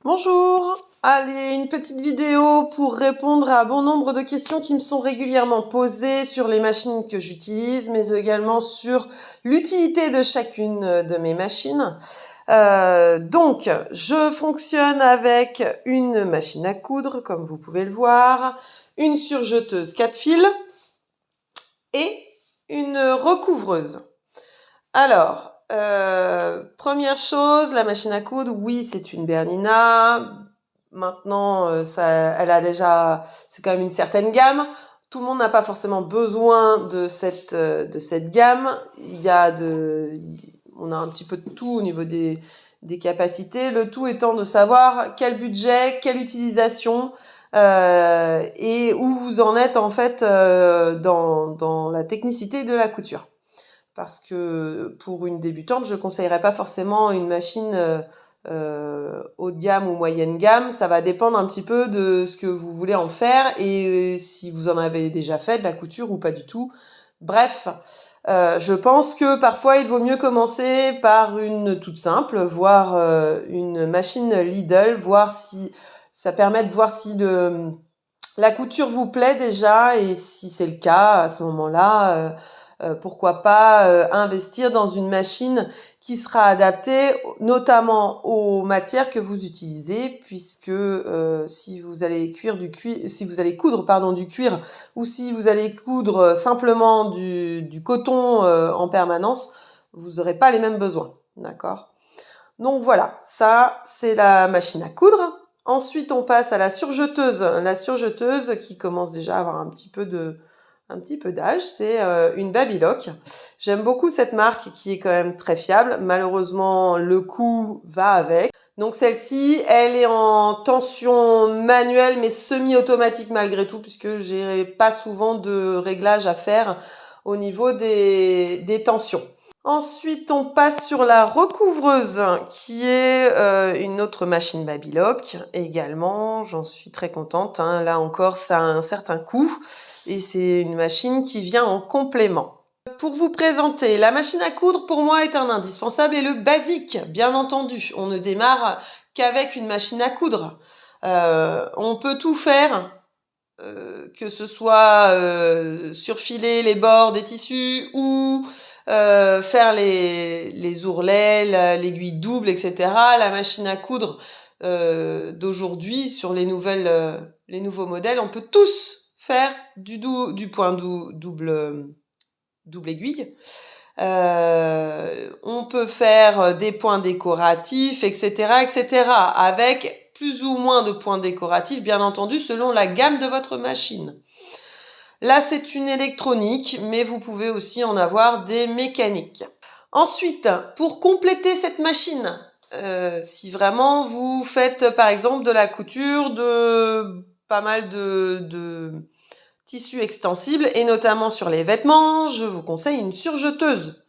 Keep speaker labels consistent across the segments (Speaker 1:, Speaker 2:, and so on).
Speaker 1: Bonjour! Allez, une petite vidéo pour répondre à bon nombre de questions qui me sont régulièrement posées sur les machines que j'utilise, mais également sur l'utilité de chacune de mes machines. Donc, je fonctionne avec une machine à coudre, comme vous pouvez le voir, une surjeteuse 4 fils et une recouvreuse. Alors, première chose, la machine à coudre, oui, c'est une Bernina. Maintenant, elle a déjà, c'est quand même une certaine gamme. Tout le monde n'a pas forcément besoin de cette gamme. On a un petit peu de tout au niveau des capacités. Le tout étant de savoir quel budget, quelle utilisation, et où vous en êtes en fait dans la technicité de la couture. Parce que pour une débutante, je conseillerais pas forcément une machine haut de gamme ou moyenne gamme. Ça va dépendre un petit peu de ce que vous voulez en faire et si vous en avez déjà fait de la couture ou pas du tout. Bref, je pense que parfois il vaut mieux commencer par une toute simple, voire une machine Lidl, voir si ça permet de voir si la couture vous plaît déjà et si c'est le cas, à ce moment-là, pourquoi pas investir dans une machine qui sera adaptée notamment aux matières que vous utilisez, puisque si vous allez coudre du cuir ou si vous allez coudre simplement du coton en permanence, vous n'aurez pas les mêmes besoins, d'accord? Donc voilà, ça c'est la machine à coudre. Ensuite, on passe à la surjeteuse. La surjeteuse qui commence déjà à avoir un petit peu d'âge, c'est une Babylock. J'aime beaucoup cette marque qui est quand même très fiable. Malheureusement, le coût va avec. Donc celle-ci, elle est en tension manuelle mais semi-automatique malgré tout, puisque j'ai pas souvent de réglage à faire au niveau des tensions. Ensuite, on passe sur la recouvreuse, qui est une autre machine Babylock également. J'en suis très contente, hein. Là encore, ça a un certain coût et c'est une machine qui vient en complément. Pour vous présenter, la machine à coudre pour moi est un indispensable et le basique, bien entendu. On ne démarre qu'avec une machine à coudre. On peut tout faire, que ce soit surfiler les bords des tissus ou faire les ourlets, l'aiguille double, etc. La machine à coudre d'aujourd'hui, sur les nouveaux modèles, on peut tous faire du point double aiguille. On peut faire des points décoratifs, etc., etc., avec plus ou moins de points décoratifs, bien entendu, selon la gamme de votre machine. Là, c'est une électronique, mais vous pouvez aussi en avoir des mécaniques. Ensuite, pour compléter cette machine, si vraiment vous faites par exemple de la couture de pas mal de tissus extensibles, et notamment sur les vêtements, je vous conseille une surjeteuse.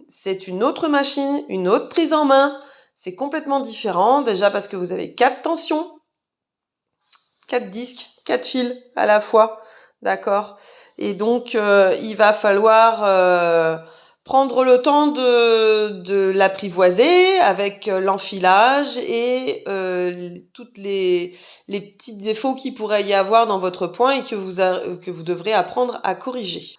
Speaker 1: C'est une autre machine, une autre prise en main, c'est complètement différent, déjà parce que vous avez 4 tensions, 4 disques, 4 fils à la fois, d'accord? Et donc, il va falloir prendre le temps de l'apprivoiser avec l'enfilage et toutes les petits défauts qu'il pourrait y avoir dans votre point et que vous devrez apprendre à corriger.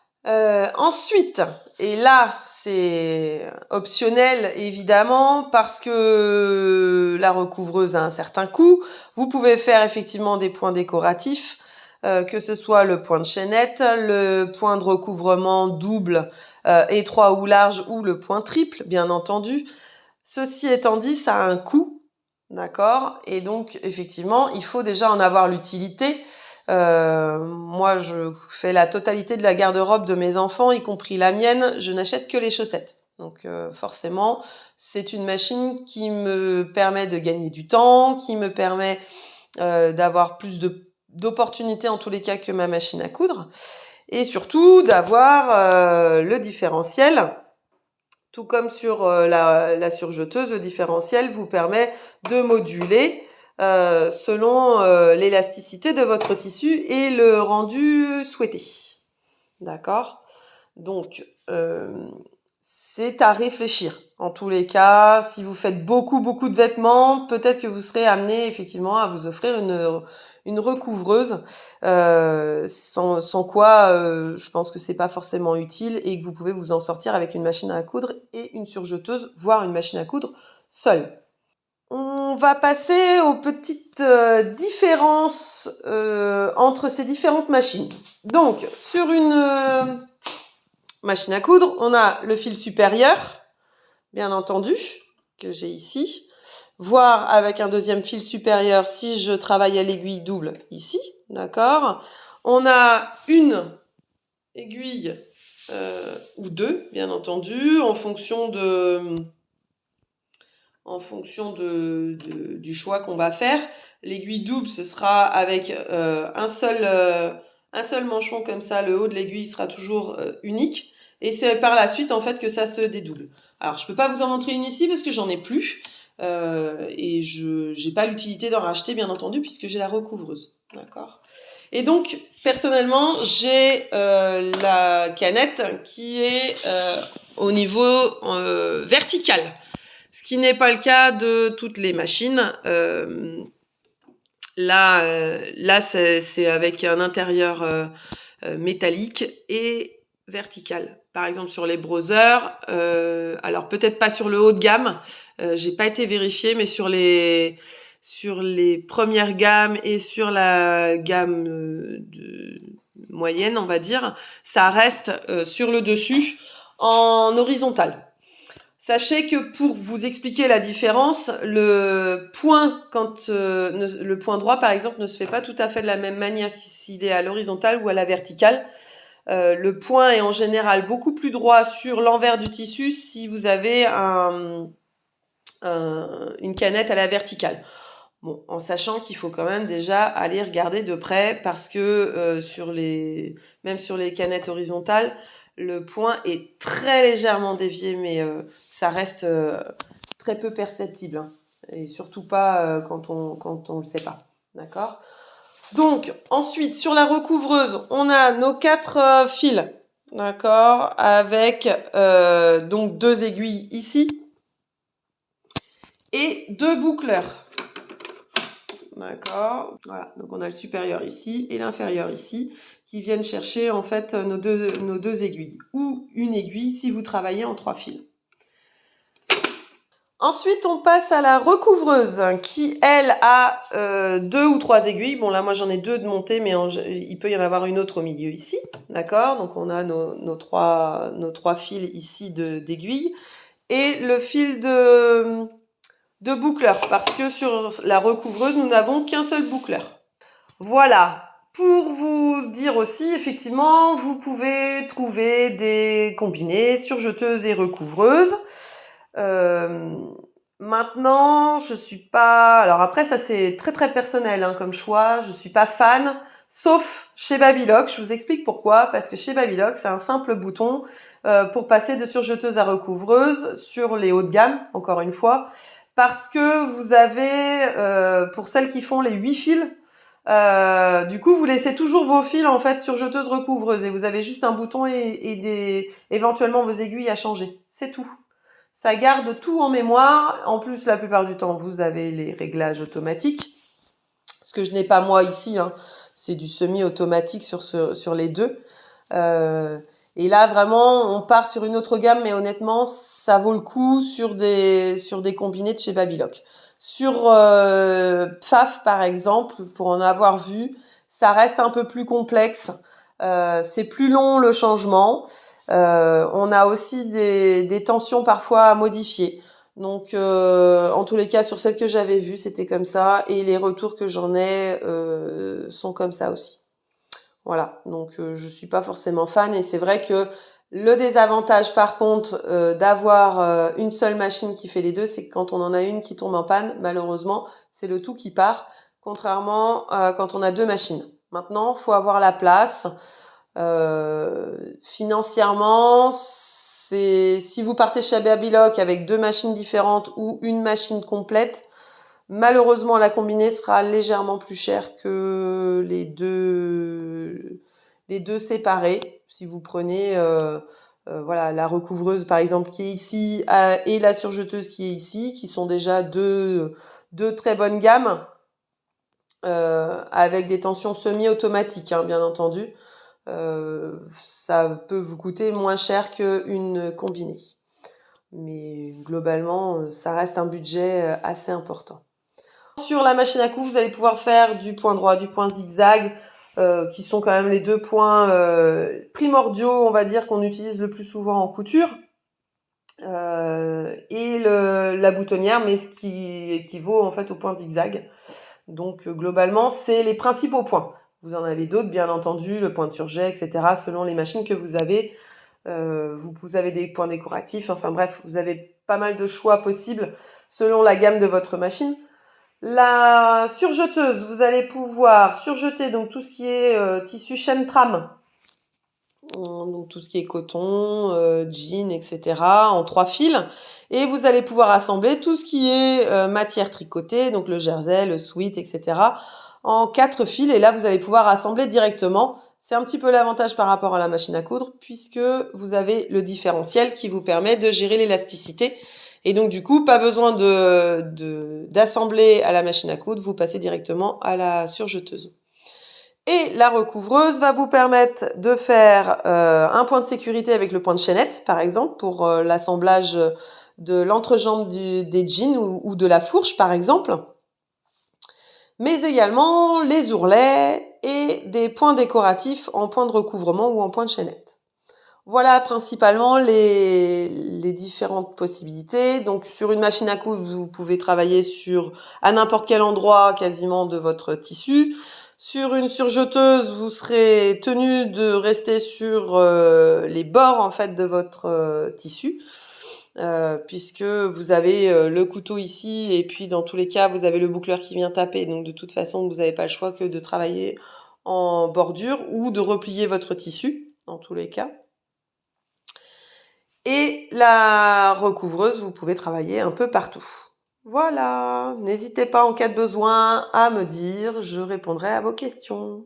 Speaker 1: Ensuite, et là c'est optionnel évidemment parce que la recouvreuse a un certain coût, vous pouvez faire effectivement des points décoratifs, que ce soit le point de chaînette, le point de recouvrement double, étroit ou large, ou le point triple, bien entendu. Ceci étant dit, ça a un coût, d'accord? Et donc effectivement, il faut déjà en avoir l'utilité. Moi, je fais la totalité de la garde-robe de mes enfants, y compris la mienne. Je n'achète que les chaussettes. Donc forcément, c'est une machine qui me permet de gagner du temps, qui me permet d'avoir plus d'opportunités en tous les cas que ma machine à coudre. Et surtout d'avoir le différentiel. Tout comme sur la surjeteuse, le différentiel vous permet de moduler selon l'élasticité de votre tissu et le rendu souhaité. D'accord? Donc, c'est à réfléchir. En tous les cas, si vous faites beaucoup de vêtements, peut-être que vous serez amené effectivement à vous offrir une recouvreuse, sans quoi je pense que c'est pas forcément utile et que vous pouvez vous en sortir avec une machine à coudre et une surjeteuse, voire une machine à coudre seule. On va passer aux petites différences entre ces différentes machines. Donc, sur une machine à coudre, on a le fil supérieur, bien entendu, que j'ai ici, voire avec un deuxième fil supérieur si je travaille à l'aiguille double ici, d'accord. On a une aiguille ou deux, bien entendu, en fonction du choix qu'on va faire. L'aiguille double, ce sera avec un seul manchon comme ça, le haut de l'aiguille sera toujours unique. Et c'est par la suite, en fait, que ça se dédouble. Alors, je peux pas vous en montrer une ici parce que j'en ai plus. Et je n'ai pas l'utilité d'en racheter, bien entendu, puisque j'ai la recouvreuse. D'accord. Et donc, personnellement, j'ai la canette qui est au niveau vertical. Ce qui n'est pas le cas de toutes les machines. Là, c'est avec un intérieur métallique et vertical. Par exemple, sur les browsers, alors peut-être pas sur le haut de gamme, j'ai pas été vérifiée, mais sur les premières gammes et sur la gamme moyenne, on va dire, ça reste sur le dessus en horizontal. Sachez que pour vous expliquer la différence, le point le point droit par exemple ne se fait pas tout à fait de la même manière s'il est à l'horizontale ou à la verticale. Le point est en général beaucoup plus droit sur l'envers du tissu si vous avez une canette à la verticale. Bon, en sachant qu'il faut quand même déjà aller regarder de près parce que même sur les canettes horizontales, le point est très légèrement dévié, mais ça reste très peu perceptible, hein, et surtout pas quand on le sait pas. D'accord. Donc ensuite sur la recouvreuse, on a nos 4 fils, d'accord, avec donc 2 aiguilles ici et 2 boucleurs. D'accord. Voilà, donc on a le supérieur ici et l'inférieur ici qui viennent chercher en fait nos deux aiguilles ou une aiguille si vous travaillez en 3 fils. Ensuite, on passe à la recouvreuse qui, elle, a 2 ou 3 aiguilles. Bon, là, moi, j'en ai 2 de montée, mais il peut y en avoir une autre au milieu ici. D'accord. Donc, on a nos trois fils ici d'aiguilles et le fil de boucleur parce que sur la recouvreuse, nous n'avons qu'un seul boucleur. Voilà. Pour vous dire aussi, effectivement, vous pouvez trouver des combinés surjeteuses et recouvreuses. Maintenant, je suis pas... Alors après, ça c'est très très personnel hein, comme choix. Je suis pas fan, sauf chez Babylock. Je vous explique pourquoi. Parce que chez Babylock, c'est un simple bouton pour passer de surjeteuse à recouvreuse sur les hauts de gamme, encore une fois. Parce que vous avez, pour celles qui font les 8 fils, du coup, vous laissez toujours vos fils en fait surjeteuse recouvreuse et vous avez juste un bouton et éventuellement vos aiguilles à changer. C'est tout. Ça garde tout en mémoire. En plus, la plupart du temps, vous avez les réglages automatiques. Ce que je n'ai pas moi ici, hein, c'est du semi-automatique sur les deux. Et là, vraiment, on part sur une autre gamme, mais honnêtement, ça vaut le coup sur des combinés de chez Babylock. Sur Pfaff, par exemple, pour en avoir vu, ça reste un peu plus complexe. C'est plus long le changement. On a aussi des tensions parfois à modifier. Donc, en tous les cas, sur celles que j'avais vues, c'était comme ça. Et les retours que j'en ai sont comme ça aussi. Voilà, donc je suis pas forcément fan. Et c'est vrai que le désavantage, par contre, d'avoir une seule machine qui fait les deux, c'est que quand on en a une qui tombe en panne, malheureusement, c'est le tout qui part. Contrairement à quand on a 2 machines. Maintenant, faut avoir la place. Financièrement, si vous partez chez Babylock avec 2 machines différentes ou une machine complète, malheureusement la combinée sera légèrement plus chère que les deux séparés. Si vous prenez voilà, la recouvreuse par exemple qui est ici et la surjeteuse qui est ici, qui sont déjà deux très bonnes gammes avec des tensions semi-automatiques, hein, bien entendu. Ça peut vous coûter moins cher qu'une combinée. Mais globalement, ça reste un budget assez important. Sur la machine à coudre, vous allez pouvoir faire du point droit, du point zigzag, qui sont quand même les deux points primordiaux, on va dire, qu'on utilise le plus souvent en couture. Et la boutonnière, mais ce qui équivaut en fait au point zigzag. Donc globalement, c'est les principaux points. Vous en avez d'autres, bien entendu, le point de surjet, etc., selon les machines que vous avez. Vous avez des points décoratifs, enfin bref, vous avez pas mal de choix possibles selon la gamme de votre machine. La surjeteuse, vous allez pouvoir surjeter donc tout ce qui est tissu chaîne trame, donc tout ce qui est coton, jean, etc. en 3 fils. Et vous allez pouvoir assembler tout ce qui est matière tricotée, donc le jersey, le sweat, etc. en 4 fils. Et là, vous allez pouvoir assembler directement. C'est un petit peu l'avantage par rapport à la machine à coudre, puisque vous avez le différentiel qui vous permet de gérer l'élasticité. Et donc, du coup, pas besoin d'assembler à la machine à coudre, vous passez directement à la surjeteuse. Et la recouvreuse va vous permettre de faire un point de sécurité avec le point de chaînette, par exemple, pour l'assemblage de l'entrejambe des jeans ou de la fourche, par exemple. Mais également les ourlets et des points décoratifs en point de recouvrement ou en point de chaînette. Voilà principalement les différentes possibilités. Donc sur une machine à coudre, vous pouvez travailler à n'importe quel endroit quasiment de votre tissu. Sur une surjeteuse, vous serez tenu de rester sur les bords en fait de votre tissu, puisque vous avez le couteau ici et puis dans tous les cas vous avez le boucleur qui vient taper. Donc de toute façon, vous n'avez pas le choix que de travailler en bordure ou de replier votre tissu dans tous les cas. Et la recouvreuse, vous pouvez travailler un peu partout. Voilà, n'hésitez pas en cas de besoin à me dire, je répondrai à vos questions.